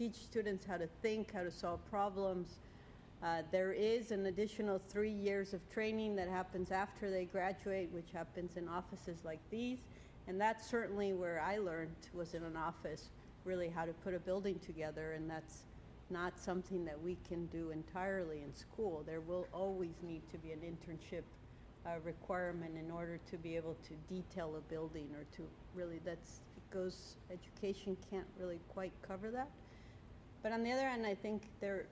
teach students how to think, how to solve problems. There is an additional 3 years of training that happens after they graduate, which happens in offices like these. And that's certainly where I learned, was in an office, really how to put a building together, and that's not something that we can do entirely in school. There will always need to be an internship requirement in order to be able to detail a building, or to really, education can't really quite cover that. But on the other hand, I think there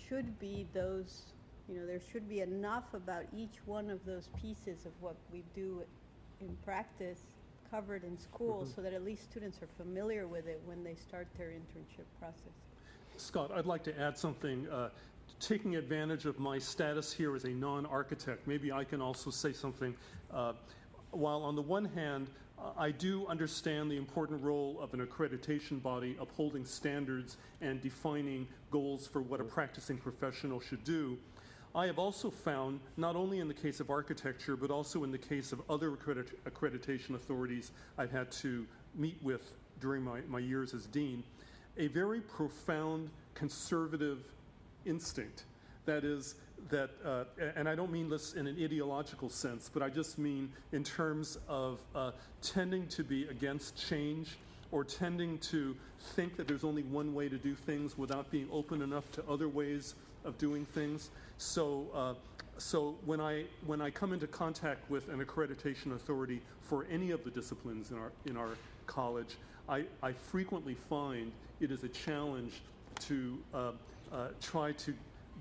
should be there should be enough about each one of those pieces of what we do in practice covered in school, so that at least students are familiar with it when they start their internship process. Scott, I'd like to add something. Taking advantage of my status here as a non-architect, maybe I can also say something. While on the one hand, I do understand the important role of an accreditation body upholding standards and defining goals for what a practicing professional should do, I have also found, not only in the case of architecture, but also in the case of other accreditation authorities I've had to meet with during my years as dean, a very profound conservative instinct. That is, and I don't mean this in an ideological sense, but I just mean in terms of tending to be against change, or tending to think that there's only one way to do things without being open enough to other ways of doing things. So when I come into contact with an accreditation authority for any of the disciplines in our college, I frequently find it is a challenge to try to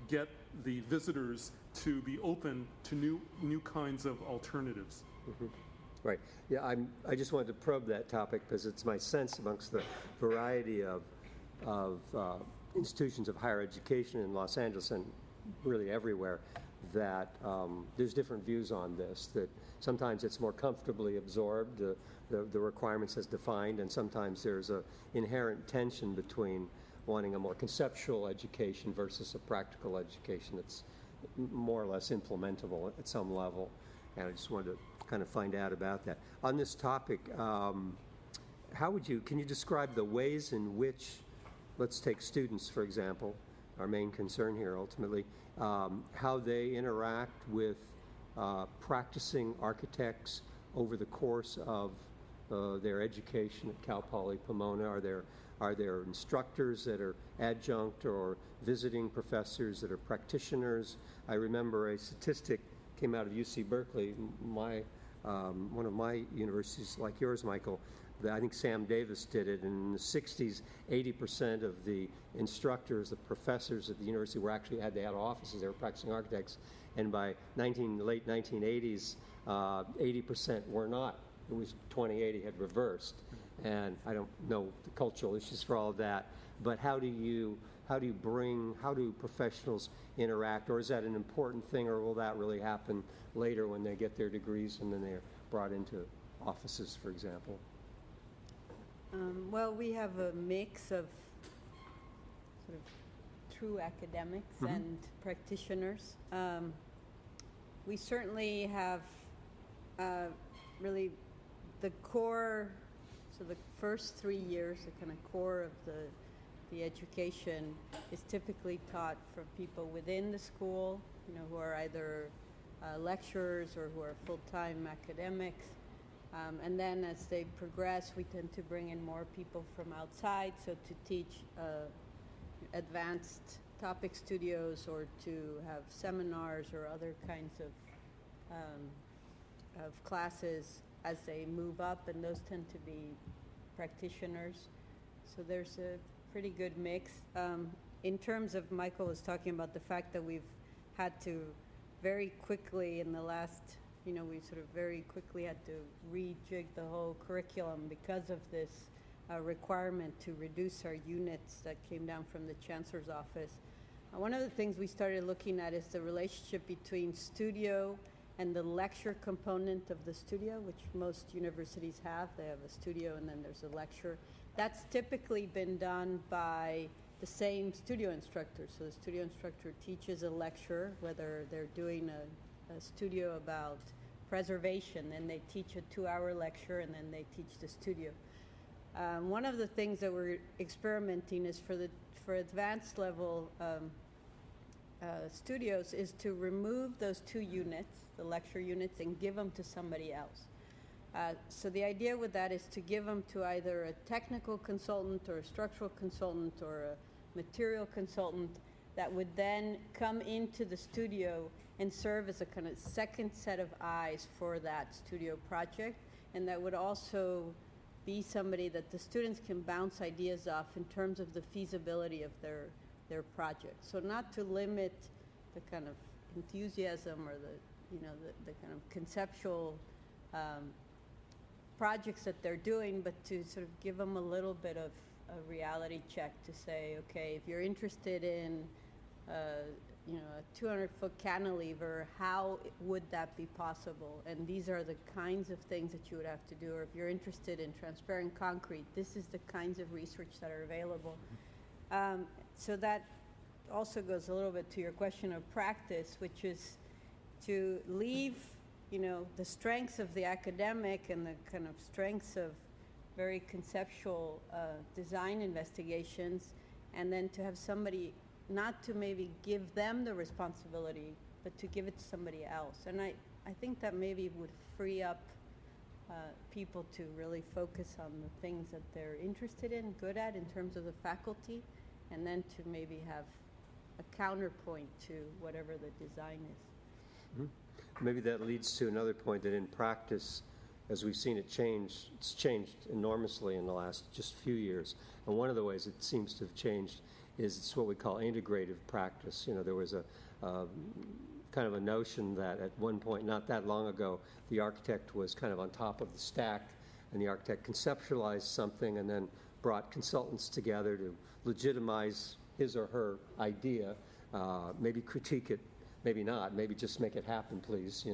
get the visitors to be open to new kinds of alternatives. Mm-hmm. Right. Yeah, I just wanted to probe that topic because it's my sense amongst the variety of institutions of higher education in Los Angeles and really everywhere that there's different views on this, that sometimes it's more comfortably absorbed, the requirements as defined, and sometimes there's an inherent tension between wanting a more conceptual education versus a practical education that's more or less implementable at some level. And I just wanted to kind of find out about that. On this topic, can you describe the ways in which, let's take students, for example, our main concern here ultimately, how they interact with practicing architects over the course of their education at Cal Poly Pomona? Are there instructors that are adjunct or visiting professors that are practitioners? I remember a statistic came out of UC Berkeley, one of my universities, like yours, Michael. I think Sam Davis did it. In the 60s, 80% of the instructors, the professors at the university they had offices, they were practicing architects. And by late 1980s, 80% were not. It was 2080 had reversed. And I don't know the cultural issues for all of that, but how do professionals interact, or is that an important thing, or will that really happen later when they get their degrees and then they're brought into offices, for example? Well, we have a mix of sort of true academics and practitioners. We certainly have really the core, so the first 3 years, the kind of core of the education is typically taught from people within the school, who are either lecturers or who are full-time academics. And then as they progress, we tend to bring in more people from outside, so to teach advanced topic studios or to have seminars or other kinds of classes as they move up, and those tend to be practitioners. So there's a pretty good mix. In terms of, Michael was talking about the fact that we've had to very quickly in the last, we sort of very quickly had to rejig the whole curriculum because of this requirement to reduce our units that came down from the Chancellor's office. One of the things we started looking at is the relationship between studio and the lecture component of the studio, which most universities have. They have a studio and then there's a lecture. That's typically been done by the same studio instructor. So the studio instructor teaches a lecture, whether they're doing a studio about preservation, then they teach a 2-hour lecture and then they teach the studio. One of the things that we're experimenting is for advanced level studios is to remove those 2 units, the lecture units, and give them to somebody else. So the idea with that is to give them to either a technical consultant or a structural consultant or a material consultant that would then come into the studio and serve as a kind of second set of eyes for that studio project, and that would also be somebody that the students can bounce ideas off in terms of the feasibility of their project. So not to limit the kind of enthusiasm or the kind of conceptual projects that they're doing, but to sort of give them a little bit of a reality check to say, okay, if you're interested in a 200-foot cantilever, how would that be possible? And these are the kinds of things that you would have to do. Or if you're interested in transparent concrete, this is the kinds of research that are available. So that also goes a little bit to your question of practice, which is to leave, the strengths of the academic and the kind of strengths of very conceptual design investigations, and then to have somebody not to maybe give them the responsibility, but to give it to somebody else. And I think that maybe would free up people to really focus on the things that they're interested in, good at in terms of the faculty, and then to maybe have a counterpoint to whatever the design is. Mm-hmm. Maybe that leads to another point, that in practice, as we've seen it change, it's changed enormously in the last just few years. And one of the ways it seems to have changed is it's what we call integrative practice. There was a kind of a notion that at one point, not that long ago, the architect was kind of on top of the stack, and the architect conceptualized something and then brought consultants together to legitimize his or her idea, maybe critique it, maybe not, maybe just make it happen, please,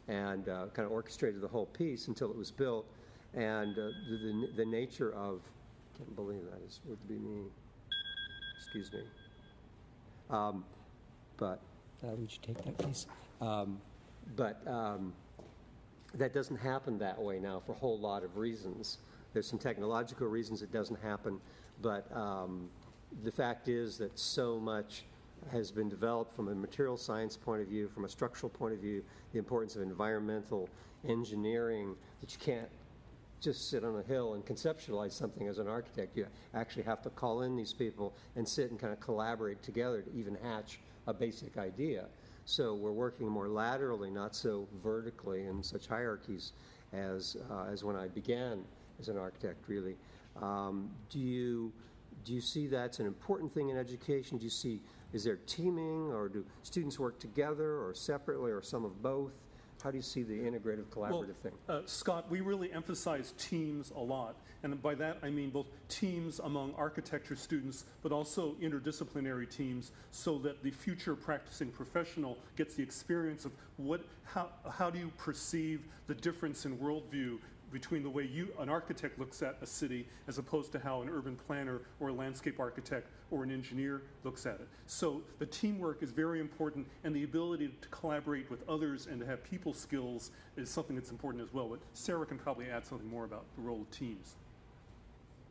and kind of orchestrated the whole piece until it was built. And the nature of, I can't believe that would be me. Excuse me. But would you take that, please? But that doesn't happen that way now for a whole lot of reasons. There's some technological reasons it doesn't happen, but the fact is that so much has been developed from a material science point of view, from a structural point of view, the importance of environmental engineering, that you can't just sit on a hill and conceptualize something as an architect. You actually have to call in these people and sit and kind of collaborate together to even hatch a basic idea. So we're working more laterally, not so vertically in such hierarchies as when I began as an architect, really. Do you see that's an important thing in education? Is there teaming, or do students work together or separately or some of both? How do you see the integrative collaborative thing? Scott, we really emphasize teams a lot. And by that, I mean both teams among architecture students, but also interdisciplinary teams, so that the future practicing professional gets the experience of how do you perceive the difference in worldview between the way an architect looks at a city as opposed to how an urban planner or a landscape architect or an engineer looks at it. So the teamwork is very important, and the ability to collaborate with others and to have people skills is something that's important as well. But Sarah can probably add something more about the role of teams.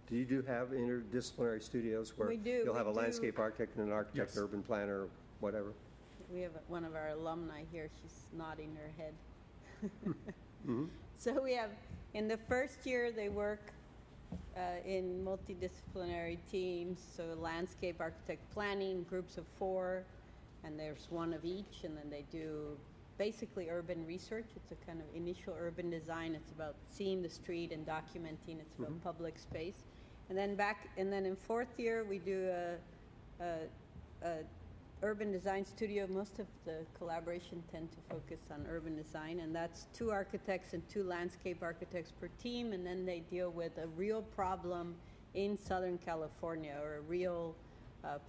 Do you have interdisciplinary studios where you'll have a landscape architect and an architect, Yes. Urban planner, whatever? We have one of our alumni here. She's nodding her head. Mm-hmm. So we have, in the first year, they work in multidisciplinary teams, so landscape architect planning, groups of 4, and there's one of each, and then they do basically urban research. It's a kind of initial urban design. It's about seeing the street and documenting. It's about public space. And then in 4th year, we do a urban design studio. Most of the collaboration tend to focus on urban design, and that's 2 architects and 2 landscape architects per team, and then they deal with a real problem in Southern California, or a real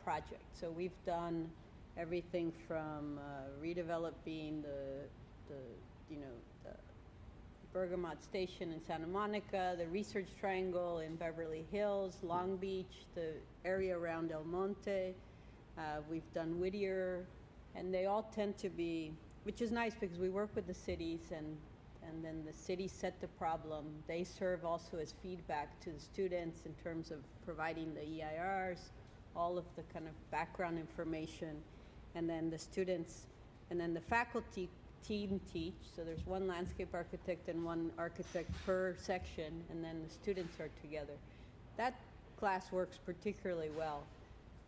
project. So we've done everything from redeveloping the Bergamot Station in Santa Monica, the Research Triangle in Beverly Hills, Long Beach, the area around El Monte. We've done Whittier, and they all tend to be, which is nice because we work with the cities, and and then the city set the problem. They serve also as feedback to the students in terms of providing the EIRs, all of the kind of background information, and then the students, and then the faculty team teach. So there's one landscape architect and one architect per section, and then the students are together. That class works particularly well.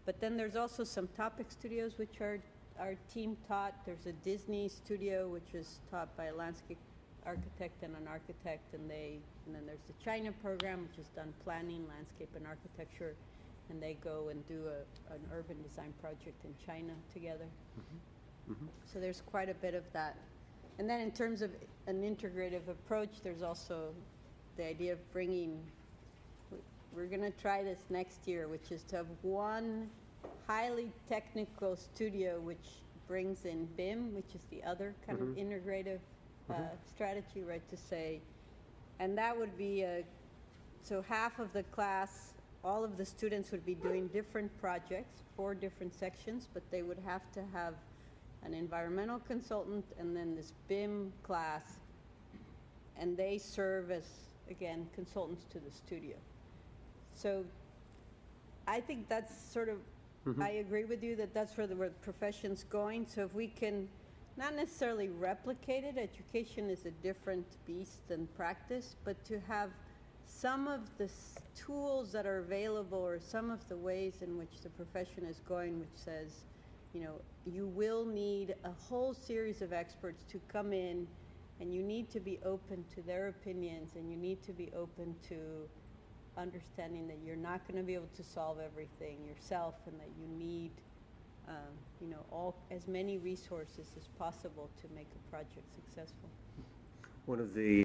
But then there's also some topic studios which are team taught. There's a Disney studio which is taught by a landscape architect and an architect, and then there's the China program which is done planning, landscape, and architecture, and they go and do an urban design project in China together. So there's quite a bit of that. And then in terms of an integrative approach, there's also the idea of bringing, we're going to try this next year, which is to have one highly technical studio which brings in BIM, which is the other kind of integrative strategy, right, to say, and that would be so half of the class, all of the students would be doing different projects, 4 different sections, but they would have to have an environmental consultant and then this BIM class, and they serve as, again, consultants to the studio. So I think that's sort of, I agree with you that that's where the profession's going. So if we can not necessarily replicate it, education is a different beast than practice, but to have some of the tools that are available or some of the ways in which the profession is going, which says, you know, you will need a whole series of experts to come in, and you need to be open to their opinions, and you need to be open to understanding that you're not going to be able to solve everything yourself, and that you need, you know, as many resources as possible to make a project successful. One of the